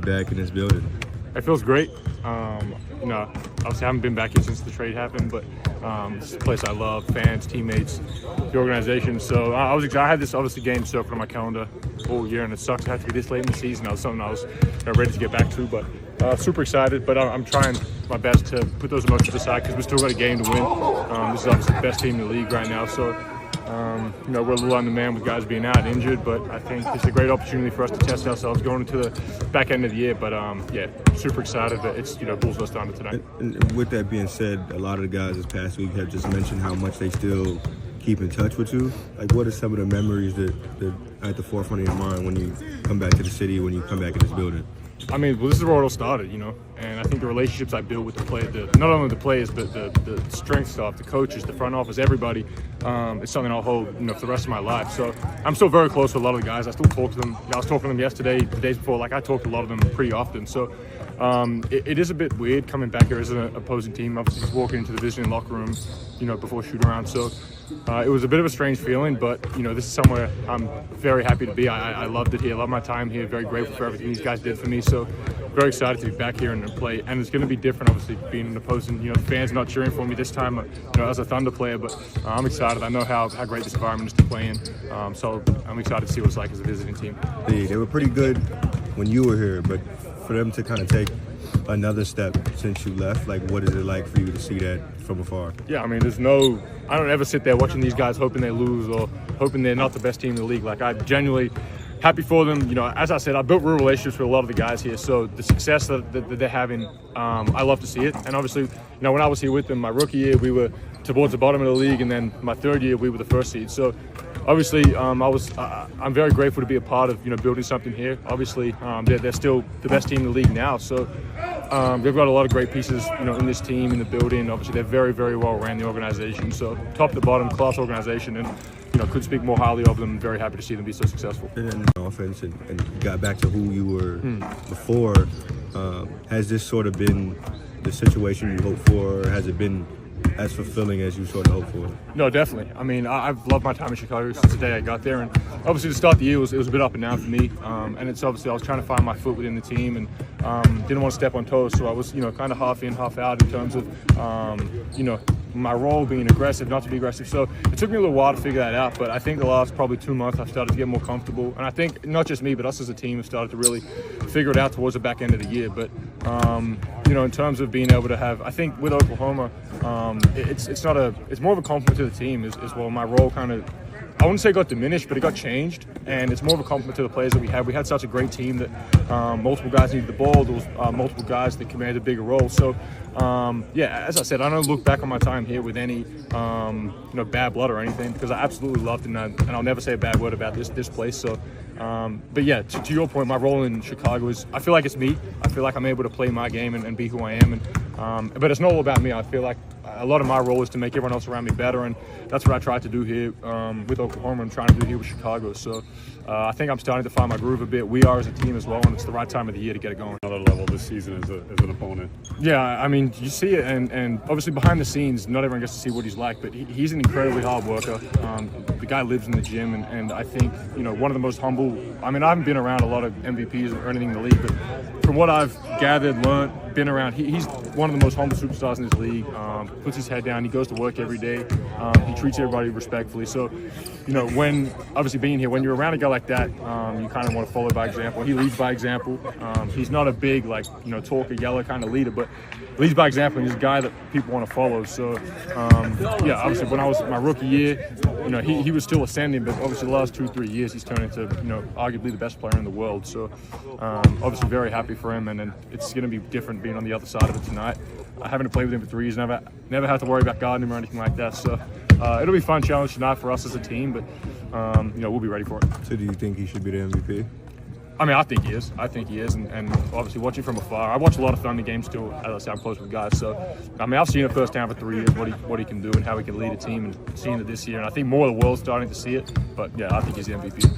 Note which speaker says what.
Speaker 1: back in this building?
Speaker 2: It feels great. You know, obviously I haven't been back here since the trade happened, but it's a place I love, fans, teammates, the organization. So I was excited. I had this obviously game circled on my calendar all year, and it sucks to have to be this late in the season. That was something I was ready to get back to, but super excited. But I'm trying my best to put those emotions aside because we still got a game to win. This is obviously the best team in the league right now, so you know, we're a little undermanned with guys being out and injured, but I think it's a great opportunity for us to test ourselves going into the back end of the year. But yeah, super excited that it's, you know, Bulls West Thunder tonight.
Speaker 1: And with that being said, a lot of the guys this past week have just mentioned how much they still keep in touch with you. Like, what are some of the memories that are at the forefront of your mind when you come back to the city, when you come back in this building?
Speaker 2: I mean, well, this is where it all started, you know, and I think the relationships I built with the players, not only the players, but the strength staff, the coaches, the front office, everybody, is something I'll hold, you know, for the rest of my life. So I'm still very close with a lot of the guys. I still talk to them. I was talking to them yesterday, the days before. Like, I talk to a lot of them pretty often. So it is a bit weird coming back here as an opposing team. Obviously, just walking into the visiting locker room, you know, before shoot around. So it was a bit of a strange feeling, but, you know, this is somewhere I'm very happy to be. I loved it here. I love my time here. Very grateful for everything these guys did for me. So very excited to be back here and play. And it's going to be different, obviously, being an opposing, you know, fans not cheering for me this time, you know, as a Thunder player. But I'm excited. I know how great this environment is to play in. So I'm excited to see what it's like as a visiting team.
Speaker 1: They were pretty good when you were here, but for them to kind of take another step since you left, like, what is it like for you to see that from afar?
Speaker 2: Yeah, I mean, I don't ever sit there watching these guys hoping they lose or hoping they're not the best team in the league. Like, I'm genuinely happy for them. You know, as I said, I built real relationships with a lot of the guys here. So the success that they're having, I love to see it. And obviously, you know, when I was here with them, my rookie year, we were towards the bottom of the league, and then my third year, we were the first seed. So obviously, I'm very grateful to be a part of, you know, building something here. Obviously, they're still the best team in the league now. So they've got a lot of great pieces, you know, in this team, in the building. Obviously, they're very, very well ran, the organization. So top to bottom, class organization, and, you know, could speak more highly of them. Very happy to see them be so successful.
Speaker 1: And then offense and got back to who you were before. Has this sort of been the situation you hoped for, or has it been as fulfilling as you sort of hoped for?
Speaker 2: No, definitely. I mean, I've loved my time in Chicago since the day I got there, and obviously to start the year it was a bit up and down for me. And it's obviously I was trying to find my foot within the team, and didn't want to step on toes, so I was, you know, kind of half in, half out in terms of, you know, my role being aggressive, not to be aggressive. So it took me a little while to figure that out, but I think the last probably 2 months I've started to get more comfortable, and I think not just me, but us as a team have started to really figure it out towards the back end of the year. But you know, in terms of being able to have, I think with Oklahoma, it's more of a compliment to the team as well. My role kind of, I wouldn't say got diminished, but it got changed, and it's more of a compliment to the players that we had. We had such a great team that multiple guys needed the ball. There was multiple guys that commanded a bigger role. So, yeah, as I said, I don't look back on my time here with any, you know, bad blood or anything, because I absolutely loved it, and I'll never say a bad word about this place. So, but yeah, to your point, my role in Chicago is, I feel like it's me. I feel like I'm able to play my game and be who I am. And but it's not all about me. I feel like a lot of my role is to make everyone else around me better, and that's what I tried to do here with Oklahoma and trying to do here with Chicago. So I think I'm starting to find my groove a bit. We are as a team as well, and it's the right time of the year to get it going.
Speaker 3: Another level this season as an opponent.
Speaker 2: Yeah, I mean, you see it, and obviously behind the scenes, not everyone gets to see what he's like, but he's an incredibly hard worker. The guy lives in the gym, and I think, you know, one of the most humble. I mean, I haven't been around a lot of MVPs or anything in the league, but from what I've gathered, learned, been around, he's one of the most humble superstars in this league. Puts his head down, he goes to work every day, he treats everybody respectfully. So, you know, when obviously being here, when you're around a guy like that, you kind of want to follow by example. He leads by example. He's not a big, like, you know, talker, yeller kind of leader, but leads by example, and he's a guy that people want to follow. So, yeah, obviously when I was my rookie year, you know, he was still ascending, but obviously the last 2-3 years he's turned into, you know, arguably the best player in the world. So, obviously very happy for him, and then it's going to be different being on the other side of it tonight. Having to play with him for 3 years, never had to worry about guarding him or anything like that. So it'll be a fun challenge tonight for us as a team, but you know, we'll be ready for it.
Speaker 1: So do you think he should be the MVP?
Speaker 2: I mean, I think he is. I think he is, and obviously watching from afar, I watch a lot of Thunder games too. As I say, I'm close with guys, so I mean, I've seen it firsthand for 3 years what he can do and how he can lead a team, and seeing it this year, and I think more of the world's starting to see it. But yeah, I think he's the MVP.